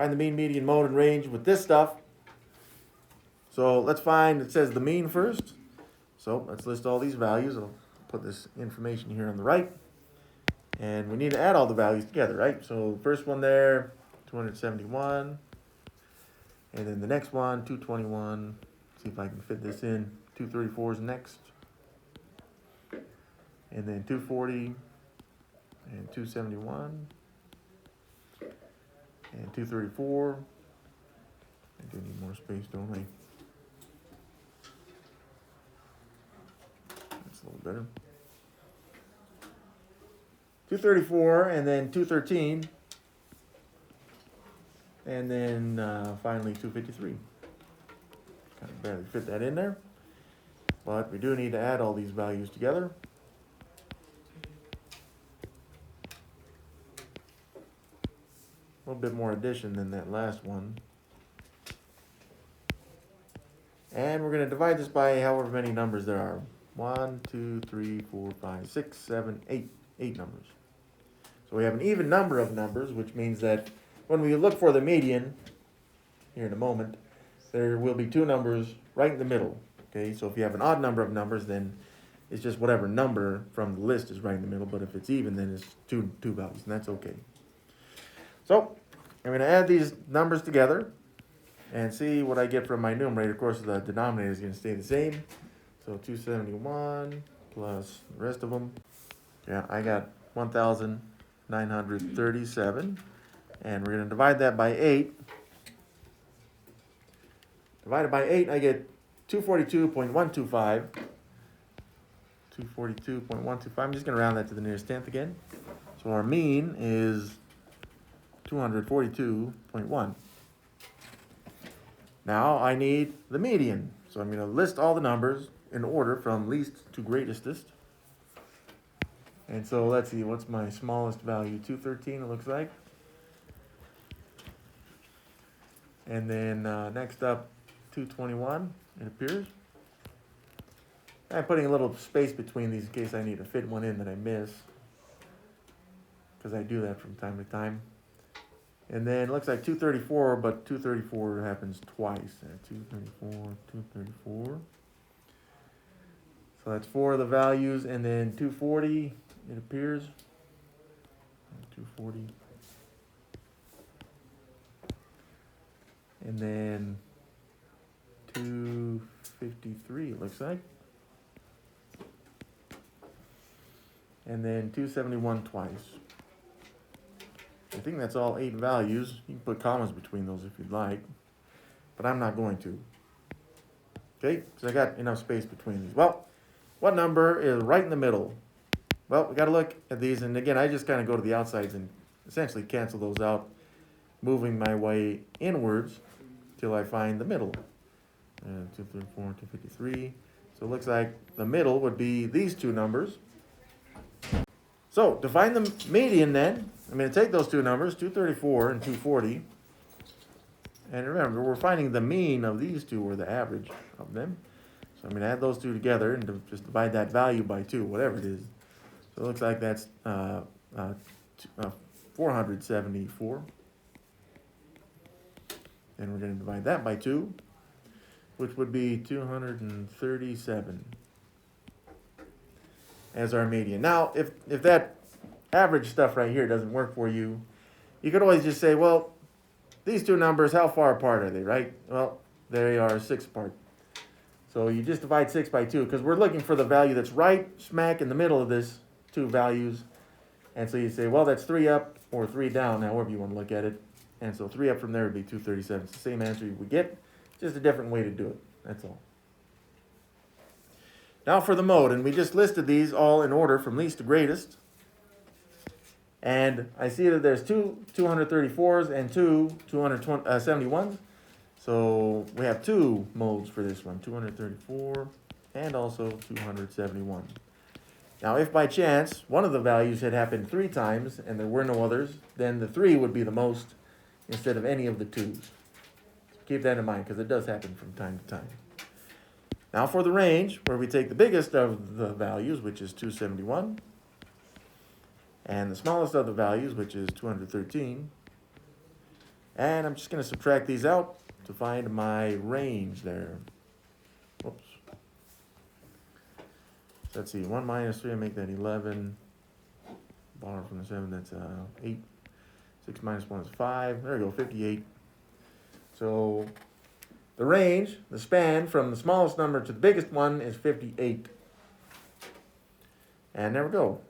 Find the mean, median, mode, and range with this stuff. So let's find, it says the mean first. So let's list all these values. I'll put this information here on the right. And we need to add all the values together, right? So first one there, 271. And then the next one, 221. See if I can fit this in. 234 is next. And then 240 and 271 and 234. I do need more space, don't I? That's a little better. 234 and then 213. And then finally 253. Kind of barely fit that in there. But we do need to add all these values together. A little bit more addition than that last one. And we're going to divide this by however many numbers there are. 1, 2, 3, 4, 5, 6, 7, 8. 8 numbers. So we have an even number of numbers, which means that when we look for the median, here in a moment, there will be two numbers right in the middle. Okay, so if you have an odd number of numbers, then it's just whatever number from the list is right in the middle. But if it's even, then it's two values, and that's okay. So I'm going to add these numbers together and see what I get from my numerator. Of course, the denominator is going to stay the same. So 271 plus the rest of them. Yeah, I got 1,937. And we're going to divide that by 8. Divided by 8, I get 242.125. 242.125. I'm just going to round that to the nearest tenth again. So our mean is 242.1. Now I need the median. So I'm going to list all the numbers in order from least to greatest. And so let's see, what's my smallest value? 213 it looks like. And then next up, 221 it appears. I'm putting a little space between these in case I need to fit one in that I miss, because I do that from time to time. And then it looks like 234, but 234 happens twice. 234, 234. So that's 4 of the values, and then 240 it appears. 240. And then 253 it looks like. And then 271 twice. I think that's all 8 values. You can put commas between those if you'd like, but I'm not going to. Okay, so I got enough space between these. Well, what number is right in the middle? Well, we got to look at these, and again, I just kind of go to the outsides and essentially cancel those out, moving my way inwards till I find the middle. 234, 253. So it looks like the middle would be these two numbers. So to find the median then, I'm going to take those two numbers, 234 and 240. And remember, we're finding the mean of these two, or the average of them. So I'm going to add those two together and just divide that value by 2, whatever it is. So it looks like that's 474. And we're going to divide that by 2, which would be 237 as our median. Now, if that average stuff right here doesn't work for you, you could always just say, well, these two numbers, how far apart are they, right? Well, they are 6 apart. So you just divide 6 by 2, because we're looking for the value that's right smack in the middle of this 2 values. And so you say, well, that's 3 up or 3 down, however you want to look at it. And so 3 up from there would be 237. It's the same answer we get, just a different way to do it. That's all. Now for the mode, and we just listed these all in order from least to greatest. And I see that there's 2 234s and 2 271s. So we have 2 modes for this one, 234 and also 271. Now if by chance one of the values had happened 3 times and there were no others, then the 3 would be the most instead of any of the 2s. Keep that in mind, because it does happen from time to time. Now for the range, where we take the biggest of the values, which is 271, and the smallest of the values, which is 213, And I'm just going to subtract these out to find my range there. Whoops. So let's see, 1 minus 3, I make that 11. Borrow from the 7, that's 8. 6 minus 1 is 5. There we go, 58. So the range, the span from the smallest number to the biggest one is 58. And there we go.